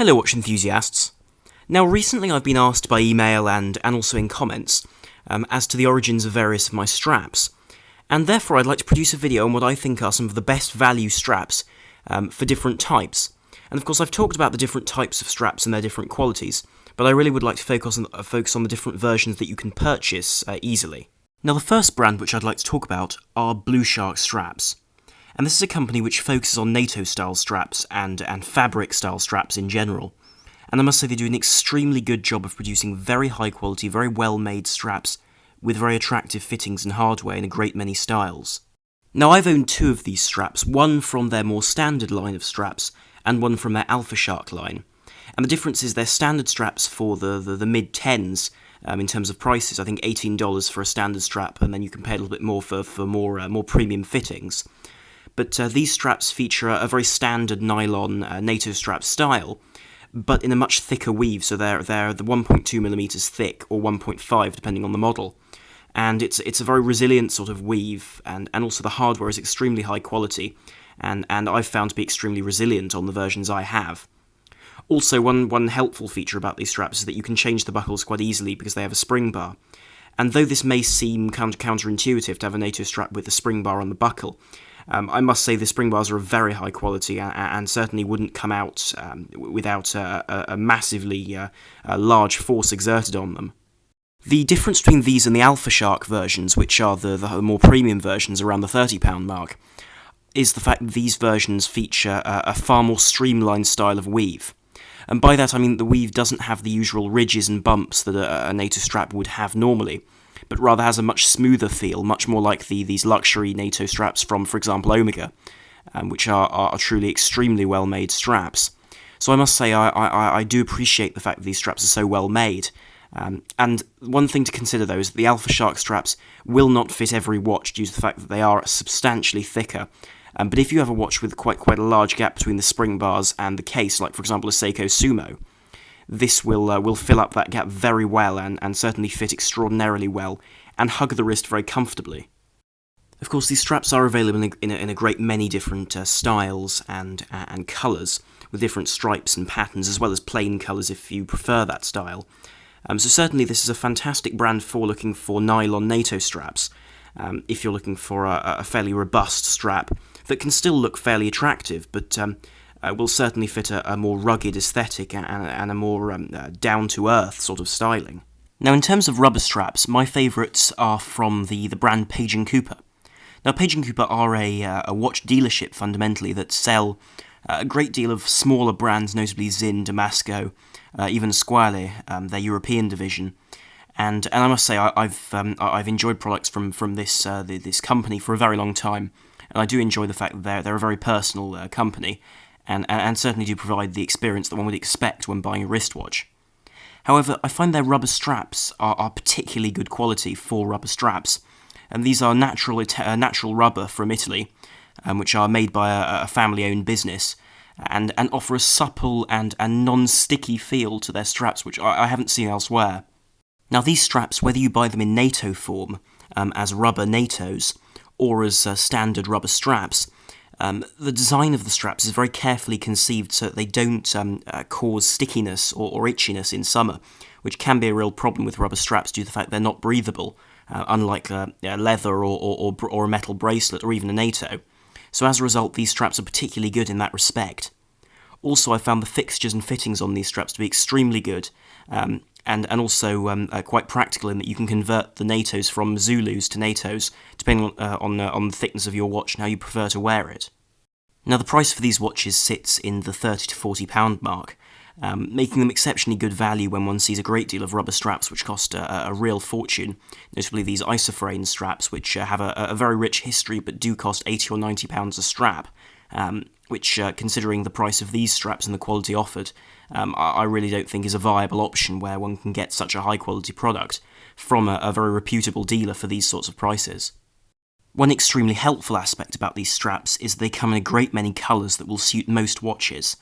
Hello watch enthusiasts. Now recently I've been asked by email and also in comments as to the origins of various of my straps, and therefore I'd like to produce a video on what I think are some of the best value straps for different types. And of course I've talked about the different types of straps and their different qualities, but I really would like to focus on the different versions that you can purchase easily. Now the first brand which I'd like to talk about are Blue Shark straps. And this is a company which focuses on NATO-style straps and fabric-style straps in general. And I must say they do an extremely good job of producing very high-quality, very well-made straps with very attractive fittings and hardware in a great many styles. Now I've owned two of these straps, one from their more standard line of straps and one from their Alpha Shark line. And the difference is their standard straps for the mid-tens in terms of prices. I think $18 for a standard strap, and then you can pay a little bit more for more premium fittings. But these straps feature a very standard nylon NATO strap style, but in a much thicker weave, so they're the 1.2mm thick, or 1.5 depending on the model. And it's a very resilient sort of weave, and also the hardware is extremely high quality, and I've found to be extremely resilient on the versions I have. Also, one helpful feature about these straps is that you can change the buckles quite easily because they have a spring bar. And though this may seem counterintuitive to have a NATO strap with a spring bar on the buckle, I must say the spring bars are of very high quality and certainly wouldn't come out without a massively large force exerted on them. The difference between these and the Alpha Shark versions, which are the more premium versions around the £30 mark, is the fact that these versions feature a far more streamlined style of weave. And by that I mean the weave doesn't have the usual ridges and bumps that a NATO strap would have normally, but rather has a much smoother feel, much more like these luxury NATO straps from, for example, Omega, which are truly extremely well-made straps. So I must say I do appreciate the fact that these straps are so well-made. And one thing to consider, though, is that the Alpha Shark straps will not fit every watch due to the fact that they are substantially thicker. But if you have a watch with quite a large gap between the spring bars and the case, like, for example, a Seiko Sumo, this will fill up that gap very well and certainly fit extraordinarily well and hug the wrist very comfortably. Of course, these straps are available in a great many different styles and colours, with different stripes and patterns, as well as plain colours if you prefer that style. So certainly this is a fantastic brand for looking for nylon NATO straps, if you're looking for a fairly robust strap that can still look fairly attractive, but will certainly fit a more rugged aesthetic and a more down-to-earth sort of styling. Now, in terms of rubber straps, my favourites are from the brand Page & Cooper. Now, Page & Cooper are a watch dealership, fundamentally, that sell a great deal of smaller brands, notably Zinn, Damasco, even Squale, their European division. And I must say, I've enjoyed products from this company for a very long time, and I do enjoy the fact that they're a very personal company, and certainly do provide the experience that one would expect when buying a wristwatch. However, I find their rubber straps are particularly good quality for rubber straps, and these are natural rubber from Italy, which are made by a family-owned business, and offer a supple and non-sticky feel to their straps, which I haven't seen elsewhere. Now, these straps, whether you buy them in NATO form, as rubber NATOs, or as standard rubber straps, the design of the straps is very carefully conceived so that they don't cause stickiness or itchiness in summer, which can be a real problem with rubber straps due to the fact they're not breathable, unlike leather or a metal bracelet or even a NATO. So as a result, these straps are particularly good in that respect. Also, I found the fixtures and fittings on these straps to be extremely good, and also quite practical in that you can convert the NATOs from Zulus to NATOs, depending on the thickness of your watch and how you prefer to wear it. Now, the price for these watches sits in the £30 to £40 mark, making them exceptionally good value when one sees a great deal of rubber straps which cost a real fortune, notably these isofrane straps, which have a very rich history but do cost £80 or £90 a strap, which, considering the price of these straps and the quality offered, I really don't think is a viable option where one can get such a high-quality product from a very reputable dealer for these sorts of prices. One extremely helpful aspect about these straps is they come in a great many colours that will suit most watches,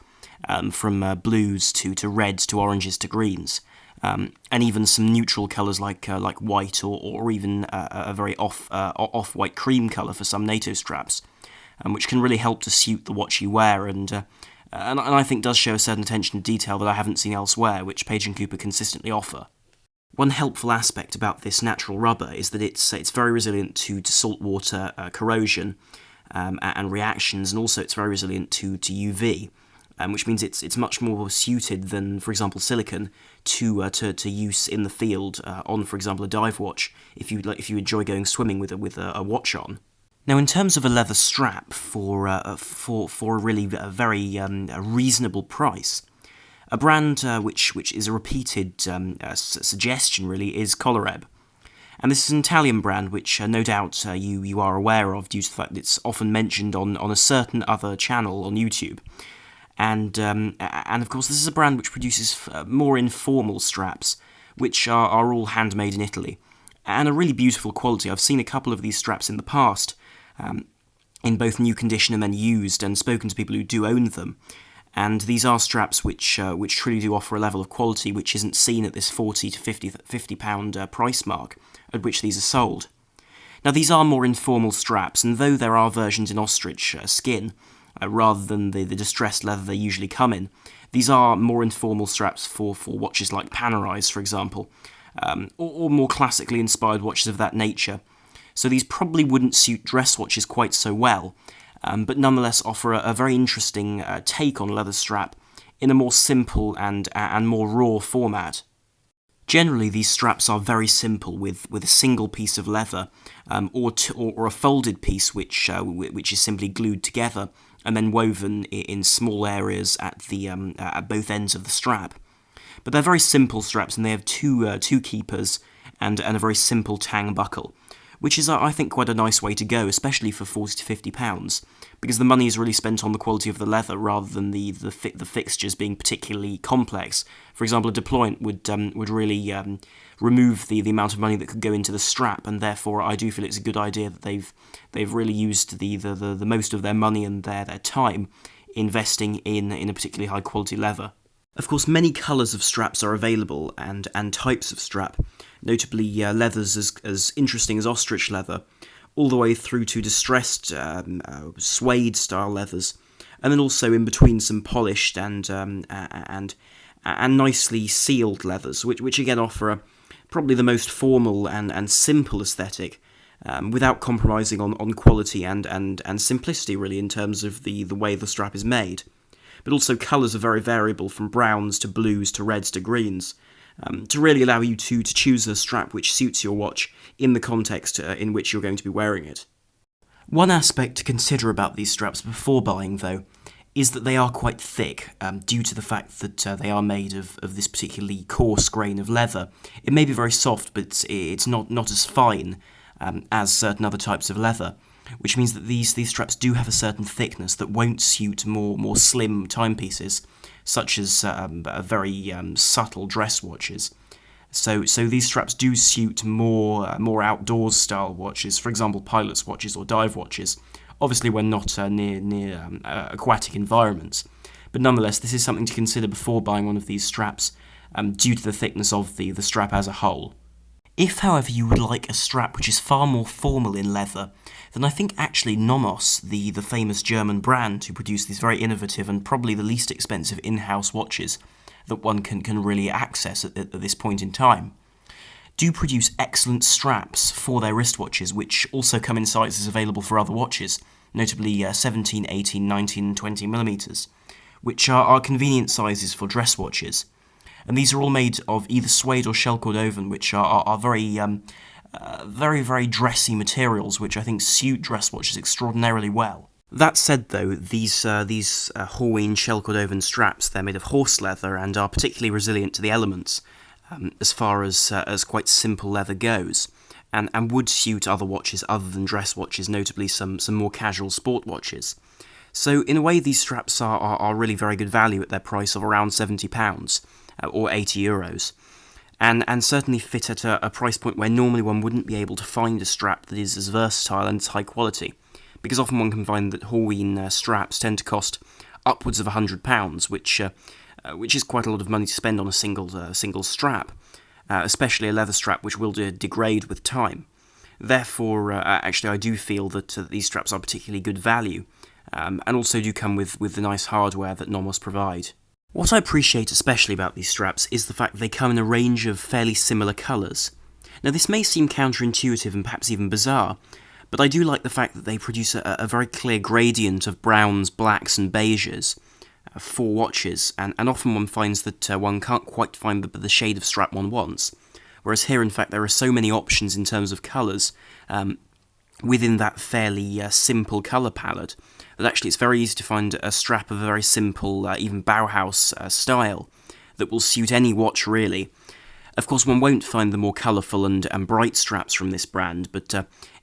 from blues to reds to oranges to greens, and even some neutral colours like white or even a very off-white cream colour for some NATO straps, which can really help to suit the watch you wear and and I think does show a certain attention to detail that I haven't seen elsewhere, which Page & Cooper consistently offer. One helpful aspect about this natural rubber is that it's very resilient to saltwater corrosion and reactions, and also it's very resilient to UV, which means it's much more suited than, for example, silicone to use in the field on, for example, a dive watch if you enjoy going swimming with a watch on. Now, in terms of a leather strap for a really very reasonable price, a brand which is a repeated suggestion really is Colorb. And this is an Italian brand which no doubt you are aware of due to the fact that it's often mentioned on a certain other channel on YouTube. And of course this is a brand which produces more informal straps, which are all handmade in Italy, and a really beautiful quality. I've seen a couple of these straps in the past, in both new condition and then used, and spoken to people who do own them. And these are straps which truly do offer a level of quality which isn't seen at this £40 to £50 price mark at which these are sold. Now, these are more informal straps, and though there are versions in ostrich skin, rather than the distressed leather they usually come in, these are more informal straps for watches like Panerais, for example, or more classically inspired watches of that nature. So these probably wouldn't suit dress watches quite so well, but nonetheless offer a very interesting take on a leather strap in a more simple and more raw format. Generally, these straps are very simple, with a single piece of leather, or a folded piece which is simply glued together and then woven in small areas at both ends of the strap. But they're very simple straps, and they have two keepers and a very simple tang buckle, which is, I think, quite a nice way to go, especially for £40 to £50, because the money is really spent on the quality of the leather rather than the fixtures being particularly complex. For example, a deployant would really remove the amount of money that could go into the strap, and therefore I do feel it's a good idea that they've really used the most of their money and their time investing in a particularly high quality leather. Of course, many colours of straps are available, and types of strap, notably leathers as interesting as ostrich leather, all the way through to distressed suede-style leathers, and then also in between some polished and nicely sealed leathers, which again offer probably the most formal and simple aesthetic, without compromising on quality and simplicity, really, in terms of the way the strap is made. But also colours are very variable, from browns to blues to reds to greens, to really allow you to choose a strap which suits your watch in the context in which you're going to be wearing it. One aspect to consider about these straps before buying, though, is that they are quite thick, due to the fact that they are made of this particularly coarse grain of leather. It may be very soft, but it's not as fine as certain other types of leather, which means that these straps do have a certain thickness that won't suit more slim timepieces, such as very subtle dress watches. So these straps do suit more outdoors style watches, for example pilot's watches or dive watches, obviously when not near aquatic environments. But nonetheless, this is something to consider before buying one of these straps, due to the thickness of the strap as a whole. If, however, you would like a strap which is far more formal in leather, then I think actually Nomos, the famous German brand who produce these very innovative and probably the least expensive in-house watches that one can really access at this point in time, do produce excellent straps for their wristwatches, which also come in sizes available for other watches, notably 17, 18, 19 and 20 millimeters, which are convenient sizes for dress watches. And these are all made of either suede or shell cordovan, which are very, very dressy materials, which I think suit dress watches extraordinarily well. That said, though, these Horween shell cordovan straps, they're made of horse leather and are particularly resilient to the elements, as far as quite simple leather goes, and would suit other watches other than dress watches, notably some more casual sport watches. So in a way, these straps are really very good value at their price of around £70 or €80, and certainly fit at a price point where normally one wouldn't be able to find a strap that is as versatile and as high quality, because often one can find that Horween straps tend to cost upwards of £100, which is quite a lot of money to spend on a single strap, especially a leather strap which will degrade with time. Therefore, actually, I do feel that these straps are particularly good value, and also do come with the nice hardware that Nomos provide. What I appreciate especially about these straps is the fact that they come in a range of fairly similar colours. Now this may seem counterintuitive and perhaps even bizarre, but I do like the fact that they produce a very clear gradient of browns, blacks and beiges for watches, and often one finds that one can't quite find the shade of strap one wants, whereas here in fact there are so many options in terms of colours within that fairly simple colour palette that actually it's very easy to find a strap of a very simple, even Bauhaus style that will suit any watch really. Of course, one won't find the more colourful and bright straps from this brand, but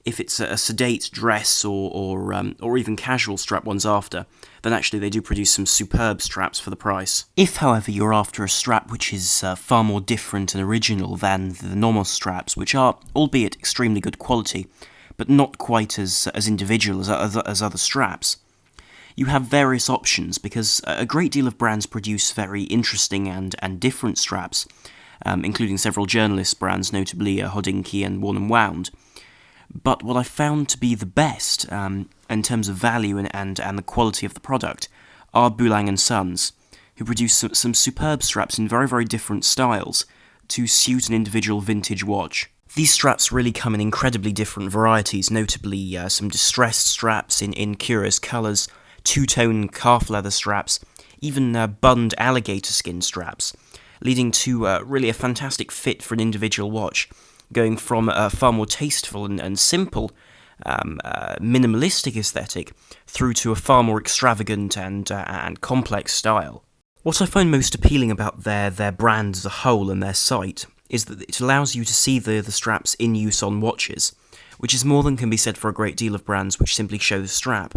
if it's a sedate dress or even casual strap one's after, then actually they do produce some superb straps for the price. If, however, you're after a strap which is far more different and original than the Nomos straps, which are, albeit extremely good quality, but not quite as individual as other straps, you have various options, because a great deal of brands produce very interesting and different straps, including several journalist brands, notably Hodinkee and Worn & Wound. But what I found to be the best, in terms of value and the quality of the product, are Bulang and Sons, who produce some superb straps in very, very different styles to suit an individual vintage watch. These straps really come in incredibly different varieties, notably some distressed straps in curious colours, two-tone calf leather straps, even bunned alligator skin straps, leading to really a fantastic fit for an individual watch, going from a far more tasteful and simple, minimalistic aesthetic through to a far more extravagant and complex style. What I find most appealing about their brand as a whole and their site is that it allows you to see the straps in use on watches, which is more than can be said for a great deal of brands which simply show the strap.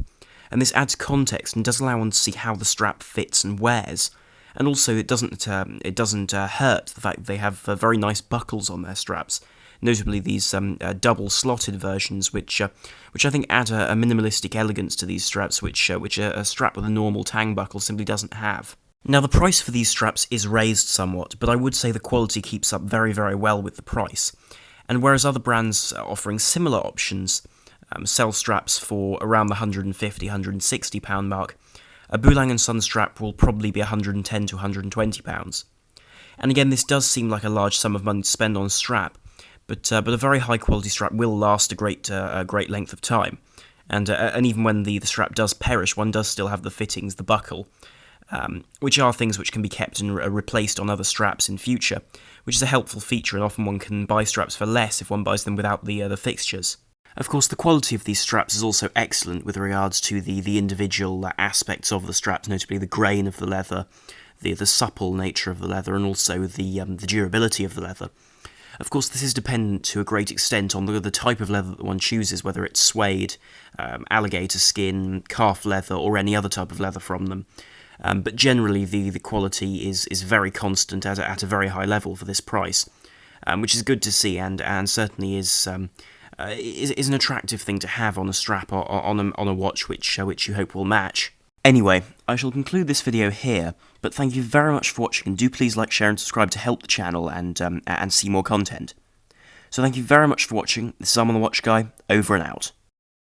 And this adds context and does allow one to see how the strap fits and wears. And also it doesn't hurt the fact that they have very nice buckles on their straps, notably these double slotted versions, which I think add a minimalistic elegance to these straps, which a strap with a normal tang buckle simply doesn't have. Now the price for these straps is raised somewhat, but I would say the quality keeps up very, very well with the price. And whereas other brands offering similar options sell straps for around the £150, £160 mark, a Bulang and Sons strap will probably be £110 to £120. And again, this does seem like a large sum of money to spend on a strap, but a very high quality strap will last a great length of time. And even when the strap does perish, one does still have the fittings, the buckle, which are things which can be kept and replaced on other straps in future, which is a helpful feature, and often one can buy straps for less if one buys them without the fixtures. Of course, the quality of these straps is also excellent with regards to the individual aspects of the straps, notably the grain of the leather, the supple nature of the leather, and also the durability of the leather. Of course, this is dependent to a great extent on the type of leather that one chooses, whether it's suede, alligator skin, calf leather, or any other type of leather from them. But generally, the quality is very constant at a very high level for this price, which is good to see, and certainly is an attractive thing to have on a strap or on a watch which you hope will match. Anyway, I shall conclude this video here, but thank you very much for watching, and do please like, share and subscribe to help the channel and see more content. So thank you very much for watching. This is I'm on the Watch Guy, over and out.